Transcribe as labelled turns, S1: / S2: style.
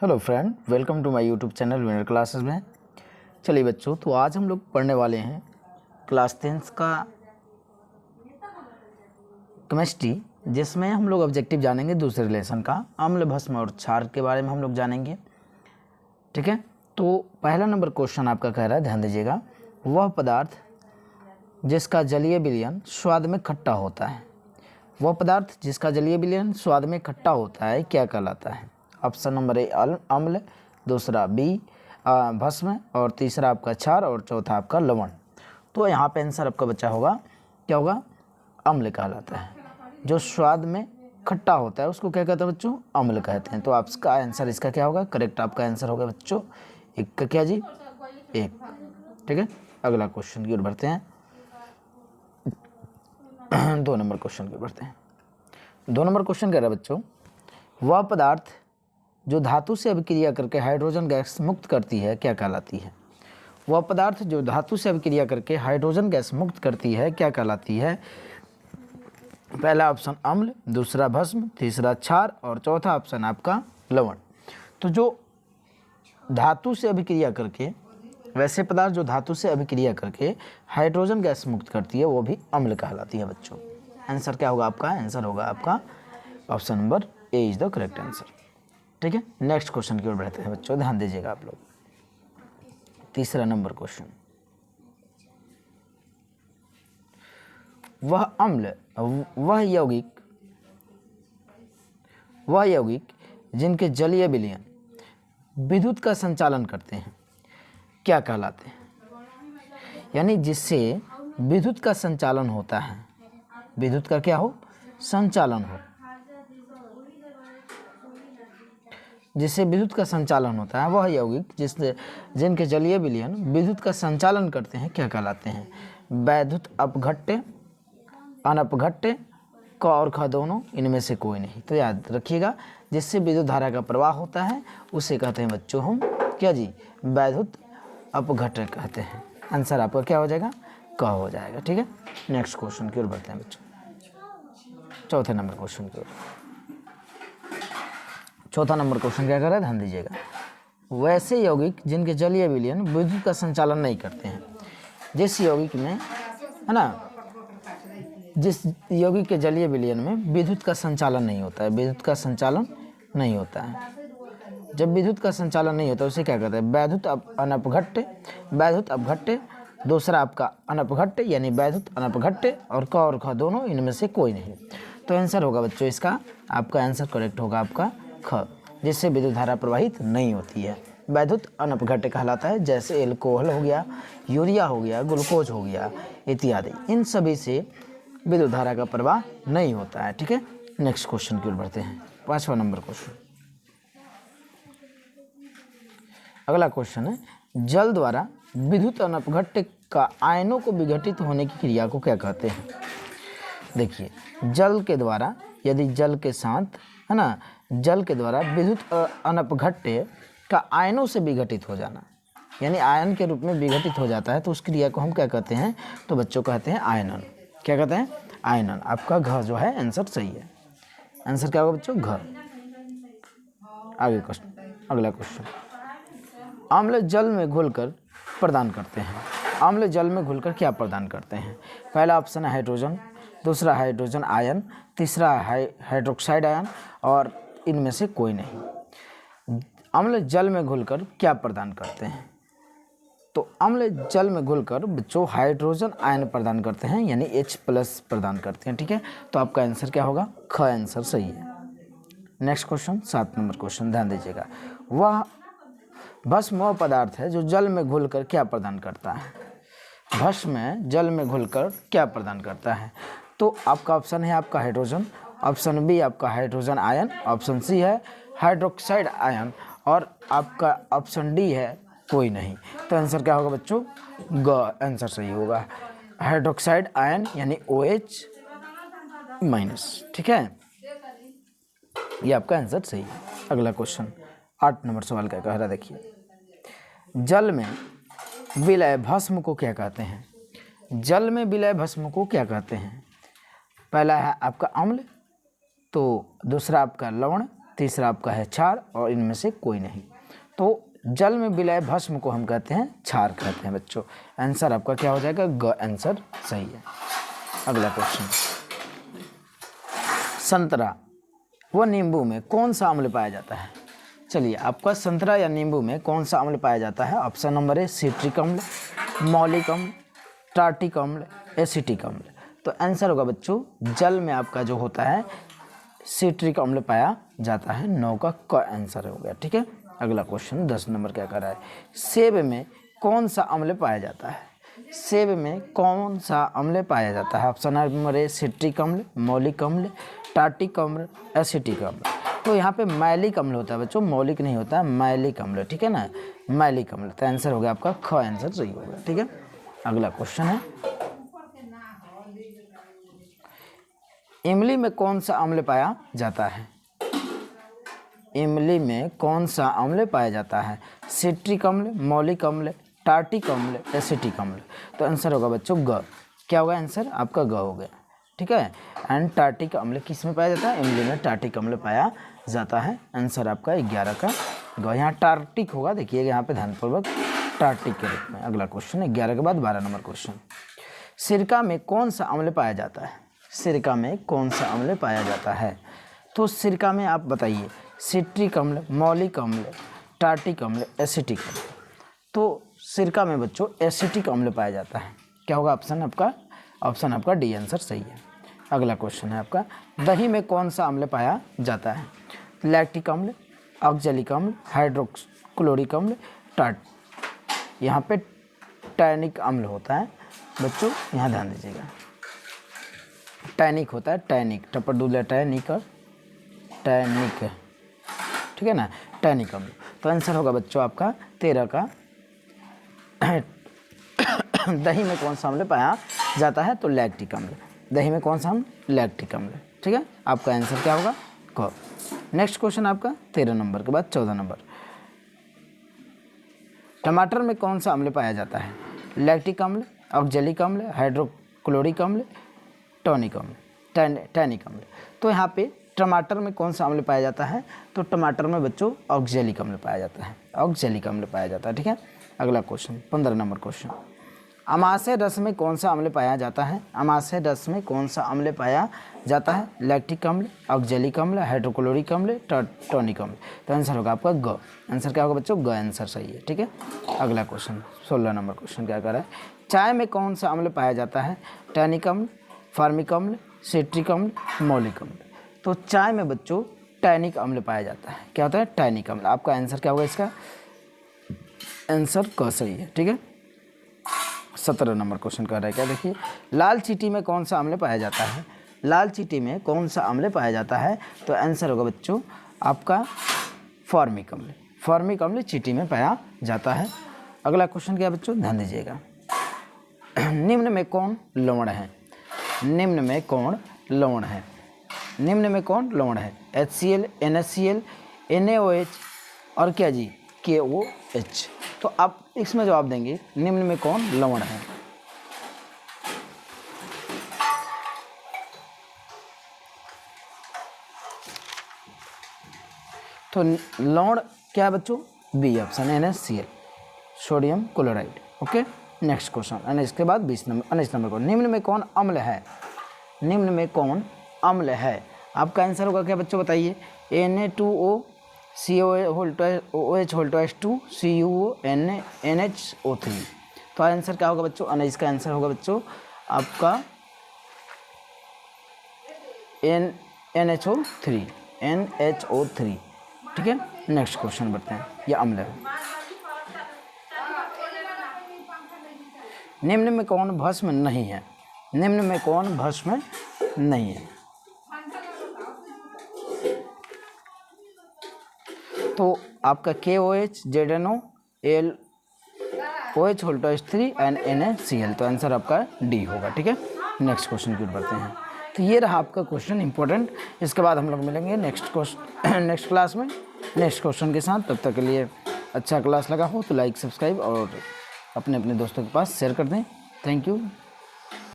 S1: Hello friend, welcome to my YouTube channel winner classes में। चलिए बच्चों, तो आज हम लोग पढ़ने वाले हैं क्लास 10 का केमिस्ट्री, जिसमें हम लोग ऑब्जेक्टिव जानेंगे दूसरे रिलेशन का, अम्ल, भस्म और क्षार के बारे में हम लोग जानेंगे। ठीक है, तो पहला नंबर क्वेश्चन आपका कह रहा है, ध्यान दीजिएगा। वह पदार्थ जिसका जलीय विलयन स्वाद में खट्टा होता है, वह पदार्थ जिसका जलीय विलयन स्वाद में खट्टा होता है क्या कहलाता है? ऑप्शन नंबर ए अम्ल, दूसरा बी भस्म, और तीसरा आपका क्षार, और चौथा आपका लवण। तो यहाँ पे आंसर आपका बच्चा होगा, क्या होगा? अम्ल कहलाता है। जो स्वाद में खट्टा होता है उसको क्या कहते हैं बच्चों? अम्ल कहते हैं। तो आपका आंसर इसका क्या होगा? करेक्ट आपका आंसर होगा बच्चों एक का क्या जी? एक। ठीक है, अगला क्वेश्चन की ओर बढ़ते हैं। 2 नंबर क्वेश्चन की ओर बढ़ते हैं। 2 नंबर क्वेश्चन कह रहा है बच्चों, वह पदार्थ जो धातु से अभिक्रिया करके हाइड्रोजन गैस मुक्त करती है क्या कहलाती है? वह पदार्थ जो धातु से अभिक्रिया करके हाइड्रोजन गैस मुक्त करती है क्या कहलाती है? पहला ऑप्शन अम्ल, दूसरा भस्म, तीसरा क्षार, और चौथा ऑप्शन आपका लवण। तो जो धातु से अभिक्रिया करके, वैसे पदार्थ जो धातु से अभिक्रिया करके हाइड्रोजन गैस मुक्त करती है वो भी अम्ल कहलाती है बच्चों। आंसर क्या होगा आपका? आंसर होगा आपका option number A is the correct answer. ठीक है, नेक्स्ट क्वेश्चन की ओर बढ़ते हैं बच्चों, ध्यान दीजिएगा आप लोग। तीसरा नंबर क्वेश्चन, वह अम्ल, वह यौगिक जिनके जलीय विलयन विद्युत का संचालन करते हैं क्या कहलाते हैं? यानी जिससे विद्युत का संचालन होता है, विद्युत का क्या हो? संचालन हो, जिससे विद्युत का संचालन होता है, वह यौगिक जिनके जलीय विलयन विद्युत का संचालन करते हैं क्या कहलाते हैं? वैद्युत अपघट्य, अनपघट्य, क और ख दोनों, इनमें से कोई नहीं। तो याद रखिएगा, जिससे विद्युत धारा का प्रवाह होता है उसे कहते हैं बच्चों हम क्या जी? वैद्युत अपघट्य कहते हैं। आंसर आपका क्या हो जाएगा? क हो जाएगा। ठीक है, नेक्स्ट क्वेश्चन की ओर बढ़ते हैं बच्चों, चौथे नंबर क्वेश्चन की ओर। चौथा नंबर क्वेश्चन क्या कर रहा है? ध्यान दीजिएगा। वैसे यौगिक जिनके जलीय विलयन विद्युत का संचालन नहीं करते हैं, जिस यौगिक में, है ना, जिस यौगिक के जलीय विलयन में विद्युत का संचालन नहीं होता है, विद्युत का संचालन नहीं होता है, जब विद्युत का संचालन नहीं होता उसे क्या कहते हैं? वैद्युत अनपघट्य, वैद्युत अपघट्य, दूसरा आपका अनपघट्य यानी वैद्युत अनपघट्य, और क और ख दोनों, इनमें से कोई नहीं। तो आंसर होगा बच्चों इसका, आपका आंसर करेक्ट होगा आपका ख, जिससे विद्युत धारा प्रवाहित नहीं होती है, वैद्युत अनपघट्य कहलाता है। जैसे एल्कोहल हो गया, यूरिया हो गया, ग्लूकोज हो गया इत्यादि, इन सभी से विद्युत धारा का प्रवाह नहीं होता है। ठीक है, नेक्स्ट क्वेश्चन की ओर बढ़ते हैं, 5वां नंबर क्वेश्चन। अगला क्वेश्चन है, जल द्वारा विद्युत अनपघट्य का आयनों को विघटित होने की क्रिया को क्या कहते हैं? देखिए, जल के द्वारा, यदि जल के साथ, है ना, जल के द्वारा विद्युत अनपघट्य का आयनों से विघटित हो जाना, यानी आयन के रूप में विघटित हो जाता है, तो उस क्रिया को हम क्या कहते हैं? तो बच्चों कहते हैं आयनन। क्या कहते हैं? आयनन। आपका घ जो है आंसर सही है। आंसर क्या होगा बच्चों? घ। आगे क्वेश्चन, अगला क्वेश्चन, अम्ल जल में घुलकर प्रदान करते हैं, अम्ल जल में घुलकर क्या प्रदान करते हैं? पहला ऑप्शन है हाइड्रोजन, दूसरा हाइड्रोजन आयन, तीसरा हाइड्रोक्साइड आयन, और इनमें से कोई नहीं। अम्ल जल में घुलकर क्या प्रदान करते हैं? तो अम्ल जल में घुलकर बच्चों हाइड्रोजन आयन प्रदान करते हैं, यानी H+ प्रदान करते हैं। ठीक है, तो आपका आंसर क्या होगा? ख आंसर सही है। नेक्स्ट क्वेश्चन, 7 नंबर क्वेश्चन, ध्यान दीजिएगा। वह भस्म वह पदार्थ है जो जल में घुलकर क्या प्रदान करता है? भस्म जल में घुलकर क्या प्रदान करता है? तो आपका ऑप्शन है आपका हाइड्रोजन, ऑप्शन बी आपका हाइड्रोजन आयन, ऑप्शन सी है हाइड्रोक्साइड आयन, और आपका ऑप्शन डी है कोई नहीं। तो आंसर क्या होगा बच्चों? ग आंसर सही होगा, हाइड्रोक्साइड आयन यानी OH-। ठीक है, ये आपका आंसर सही है। अगला क्वेश्चन, 8 नंबर सवाल क्या कह रहा है, देखिए। जल में विलय भस्म को क्या कहते हैं? जल में विलय भस्म को क्या कहते हैं? पहला है आपका अम्ल, तो दूसरा आपका लवण, तीसरा आपका है क्षार और इनमें से कोई नहीं। तो जल में विलय भस्म को हम कहते हैं क्षार कहते हैं बच्चों। आंसर आपका क्या हो जाएगा? ग आंसर सही है। अगला क्वेश्चन, संतरा व नींबू में कौन सा अम्ल पाया जाता है? चलिए, आपका संतरा या नींबू में कौन सा अम्ल पाया जाता है? ऑप्शन नंबर ए सिट्रिक अम्ल, मौलिक अम्ल, टार्टिक अम्ल, एसिटिक अम्ल। तो आंसर होगा बच्चों जल में आपका जो होता है सिट्रिक अम्ल पाया जाता है। 9 का क आंसर हो गया। ठीक है, अगला क्वेश्चन 10 नंबर क्या कर रहा है? सेब में कौन सा अम्ल पाया जाता है? सेब में कौन सा अम्ल पाया जाता है? ऑप्शन नंबर ए सिट्रिक अम्ल, मौलिक अम्ल, टार्टिक अम्ल, एसिटिक अम्ल। तो यहाँ पे मैलिक अम्ल होता है बच्चों, मौलिक नहीं होता है, मैलिक अम्ल। ठीक है ना, मैलिक अम्ल। तो आंसर हो गया आपका ख आंसर सही हो गया। ठीक है, अगला क्वेश्चन है इमली में कौन सा अम्ल पाया जाता है? इमली में कौन सा अम्ल पाया जाता है? सिट्रिक अम्ल, मौलिक अम्ल, टार्टिक अम्ल, एसिटिक अम्ल। तो आंसर होगा बच्चों ग। क्या होगा आंसर? आपका ग हो गया। ठीक है, एंड टार्टिक अम्ल किस में पाया जाता है? इमली में टार्टिक अम्ल पाया जाता है। आंसर आपका 11 का ग। यहाँ टार्टिक होगा, देखिएगा यहाँ पे ध्यानपूर्वक, टार्टिक के रूप में। अगला क्वेश्चन 11 के बाद 12 नंबर क्वेश्चन, सिरका में कौन सा अम्ल पाया जाता है? सिरका में कौन सा अम्ल पाया जाता है? तो सिरका में आप बताइए, सिट्रिक अम्ल, मौलिक अम्ल, टार्टिक अम्ल, एसिटिक अम्ल। तो सिरका में बच्चों एसिटिक अम्ल पाया जाता है। क्या होगा ऑप्शन आपका? ऑप्शन आपका डी आंसर सही है। अगला क्वेश्चन है आपका, दही में कौन सा अम्ल पाया जाता है? लैक्टिक अम्ल, ऑक्जेलिक अम्ल, हाइड्रोक्लोरिक अम्ल, टार्ट। यहाँ पे टैनिक अम्ल होता है बच्चों, यहाँ ध्यान दीजिएगा। टैनिक होता है, टैनिक, टपर दूल्हा टैनिक और टैनिक। ठीक है ना, टैनिक अम्ल। तो आंसर होगा बच्चों आपका 13 का दही में कौन सा अम्ल पाया जाता है? तो लैक्टिक अम्ल। दही में कौन सा अम्ल? लैक्टिक अम्ल। ठीक है, आपका आंसर क्या होगा? क। नेक्स्ट क्वेश्चन आपका 13 नंबर के बाद 14 नंबर, टमाटर में कौन सा अम्ल पाया जाता है? लैक्टिक अम्ल, ऑक्जेलिक अम्ल, हाइड्रोक्लोरिक अम्ल, टॉनिक अम्ल, टैनिक अम्ल। तो यहाँ पे टमाटर में कौन सा अम्ल पाया जाता है? तो टमाटर में बच्चों ऑक्जेलिक अम्ल पाया जाता है, ऑक्जेलिक अम्ल पाया जाता है। ठीक है, अगला क्वेश्चन 15 नंबर क्वेश्चन, अमाशय रस में कौन सा अम्ल पाया जाता है? अमाशय रस में कौन सा अम्ल पाया जाता है? लैक्टिक अम्ल, ऑक्जेलिक अम्ल, हाइड्रोक्लोरिक अम्ल, टॉनिक अम्ल। तो आंसर होगा आपका ग। आंसर क्या होगा बच्चों? ग आंसर सही है। ठीक है, अगला क्वेश्चन 16 नंबर क्वेश्चन क्या कर रहा है? चाय में कौन सा अम्ल पाया जाता है? टैनिक अम्ल, फार्मिक अम्ल, सिट्रिक अम्ल, मौलिक अम्ल। तो चाय में बच्चों टैनिक अम्ल पाया जाता है। क्या होता है? टैनिक अम्ल। आपका आंसर क्या होगा इसका? आंसर क सही है। ठीक है, 17 नंबर क्वेश्चन कर रहा है क्या, देखिए, लाल चींटी में कौन सा अम्ल पाया जाता है? लाल चींटी में कौन सा अम्ल पाया जाता है? तो आंसर होगा बच्चों आपका फॉर्मिक अम्ल। फॉर्मिक अम्ल चींटी में पाया जाता है। अगला क्वेश्चन क्या है बच्चों? ध्यान दीजिएगा, निम्न में कौन लवण है? निम्न में कौन लवण है? निम्न में कौन लवण है? HCl, NaCl, NaOH और क्या जी? KOH। तो आप इसमें जवाब देंगे निम्न में कौन लवण है? तो लवण क्या है बच्चों? B option, NaCl, sodium chloride. Okay, next question. और इसके बाद 19 नंबर को, निम्न में कौन अम्ल है? निम्न में कौन अम्ल है? आपका आंसर होगा क्या बच्चों बताइए? Na2O, COOH2, CuO, NaNHO3। तो आंसर क्या होगा बच्चों? इसका आंसर होगा बच्चों आपका NHO3, NHO3। ठीक है, नेक्स्ट क्वेश्चन बढ़ते हैं। यह अम्ल है। निम्न में कौन भस्म नहीं है? निम्न में कौन भस्म नहीं है? तो आपका KOH, ZNO, LOH3 and NaCl। तो आंसर आपका डी होगा। ठीक है, नेक्स्ट क्वेश्चन की ओर बढ़ते हैं। तो ये रहा आपका क्वेश्चन इंपॉर्टेंट। इसके बाद हम लोग मिलेंगे नेक्स्ट क्लास में नेक्स्ट क्वेश्चन के साथ। तब तक के लिए अच्छा क्लास लगा हो तो लाइक, सब्सक्राइब और अपने दोस्तों के पास शेयर कर दें। Thank you.